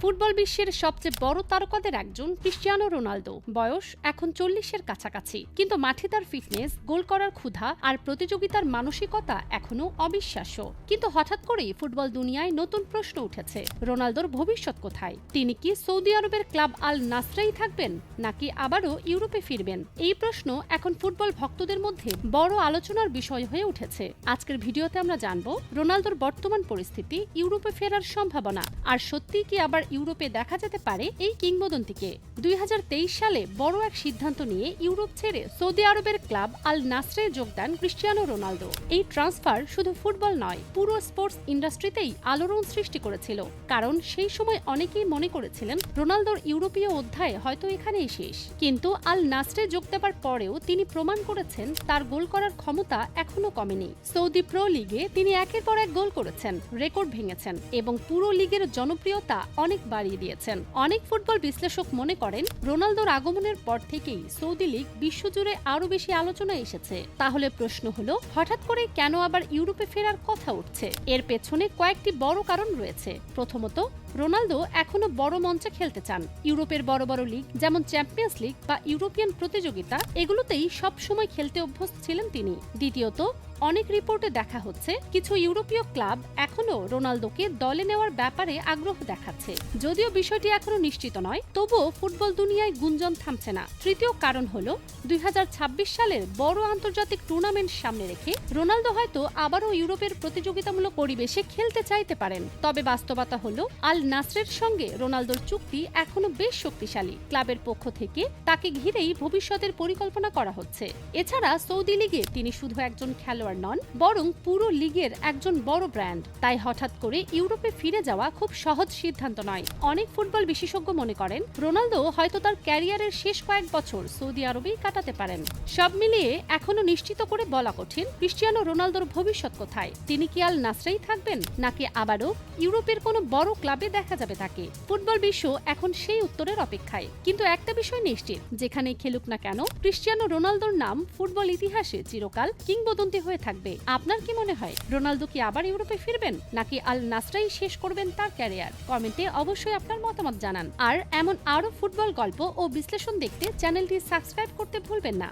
Football বিশ্বের সবচেয়ে বড় তারকাদের একজন ক্রিস্টিয়ানো রোনালদো। বয়স এখন 40-এর কাছাকাছি, কিন্তু মাঠে তার ফিটনেস, গোল করার ক্ষুধা আর প্রতিযোগিতার মানসিকতা এখনো অবিশ্বাস্য। কিন্তু হঠাৎ করেই ফুটবল দুনিয়ায় নতুন প্রশ্ন উঠেছে, রোনালদোর ভবিষ্যৎ কোথায়? তিনি কি সৌদি আরবের ক্লাব আল নাসরাই থাকবেন, নাকি আবারও ইউরোপে ফিরবেন? এই প্রশ্ন এখন ফুটবল ভক্তদের মধ্যে বড় আলোচনার বিষয় হয়ে উঠেছে। আজকের ভিডিওতে আমরা জানব রোনালদোর বর্তমান পরিস্থিতি, ইউরোপে ফেরার সম্ভাবনা, আর সত্যি কি আবার ইউরোপে দেখা যেতে পারে এই কিংবদন্তিকে। 2023 সালে বড় এক সিদ্ধান্ত নিয়ে ইউরোপ ছেড়ে সৌদি আরবের ক্লাব আল নাসরে যোগ দেন ক্রিস্টিয়ানো রোনালদো। এই ট্রান্সফার শুধু ফুটবল নয়, পুরো স্পোর্টস ইন্ডাস্ট্রিতেই আলোড়ন সৃষ্টি করেছিল। কারণ সেই সময় অনেকেই মনে করেছিলেন রোনালদোর ইউরোপীয় অধ্যায় হয়তো এখানেই শেষ। কিন্তু আল নাসরে যোগ দেওয়ার পরেও তিনি প্রমাণ করেছেন তার গোল করার ক্ষমতা এখনো কমেনি। সৌদি প্রো লিগে তিনি একের পর এক গোল করেছেন, রেকর্ড ভেঙেছেন এবং পুরো লিগের জনপ্রিয়তা অনেক বাড়িয়ে দিয়েছেন। অনেক ফুটবল বিশ্লেষক মনে করেন রোনালদোর আগমনের পর থেকেই সৌদি লীগ বিশ্বজুড়ে আরো বেশি আলোচনায় এসেছে। তাহলে প্রশ্ন হলো, হঠাৎ করে কেন আবার ইউরোপে ফেরার কথা উঠছে? এর পেছনে কয়েকটি বড় কারণ রয়েছে। প্রথমত, রোনালদো এখনো বড় মঞ্চে খেলতে চান। ইউরোপের বড় বড় লিগ যেমন চ্যাম্পিয়ন্স লিগ বা ইউরোপিয়ান প্রতিযোগিতা, এগুলোতেই সব সময় খেলতে অভ্যস্ত ছিলেন তিনি। দ্বিতীয়ত, অনেক রিপোর্টে দেখা হচ্ছে কিছু ইউরোপীয় ক্লাব এখনো রোনালদোকে দলে নেওয়ার ব্যাপারে আগ্রহ দেখাচ্ছে। যদিও বিষয়টি এখনো নিশ্চিত নয়, তবুও ফুটবল দুনিয়ায় গুঞ্জন থামছে না। তৃতীয় কারণ হলো 2026 সালের বড় আন্তর্জাতিক টুর্নামেন্ট সামনে রেখে রোনালদো হয়তো আবারও ইউরোপের প্রতিযোগিতামূলক পরিবেশে খেলতে চাইতে পারেন। তবে বাস্তবতা হলো আল নাসরের সঙ্গে রোনালদোর চুক্তি এখনো বেশ শক্তিশালী। ক্লাবের পক্ষ থেকে তাকে ঘিরেই ভবিষ্যতের পরিকল্পনা করা হচ্ছে। এছাড়া সৌদি লিগে তিনি শুধু একজন খেলোয়াড় নন, বরং পুরো লিগের একজন বড় ব্র্যান্ড। তাই হঠাৎ করে ইউরোপে ফিরে যাওয়া খুব সহজ সিদ্ধান্ত নয়। অনেক ফুটবল বিশেষজ্ঞ মনে করেন রোনালদো হয়তো তার ক্যারিয়ারের শেষ কয়েক বছর সৌদি আরবেই কাটাতে পারেন। সব মিলিয়ে এখনো নিশ্চিত করে বলা কঠিন ক্রিস্টিয়ানো রোনালদোর ভবিষ্যৎ কোথায়। তিনি কি আল নাসরেই থাকবেন, নাকি আবারও ইউরোপের কোনো বড় ক্লাবে দেখা যাবে তাকে? ফুটবল বিশ্ব এখন সেই উত্তরের অপেক্ষায়। কিন্তু একটা বিষয় নিশ্চিত, যেখানেই খেলুক না কেন, ক্রিস্টিয়ানো রোনালদোর নাম ফুটবল ইতিহাসে চিরকাল কিংবদন্তি হয়ে থাকবে। আপনার কি মনে হয়, রোনালদো কি আবার ইউরোপে ফিরবেন, নাকি আল নাসরাই শেষ করবেন তার ক্যারিয়ার? কমেন্টে অবশ্যই আপনার মতামত জানান। আর এমন আরো ফুটবল গল্প ও বিশ্লেষণ দেখতে চ্যানেলটি সাবস্ক্রাইব করতে ভুলবেন না।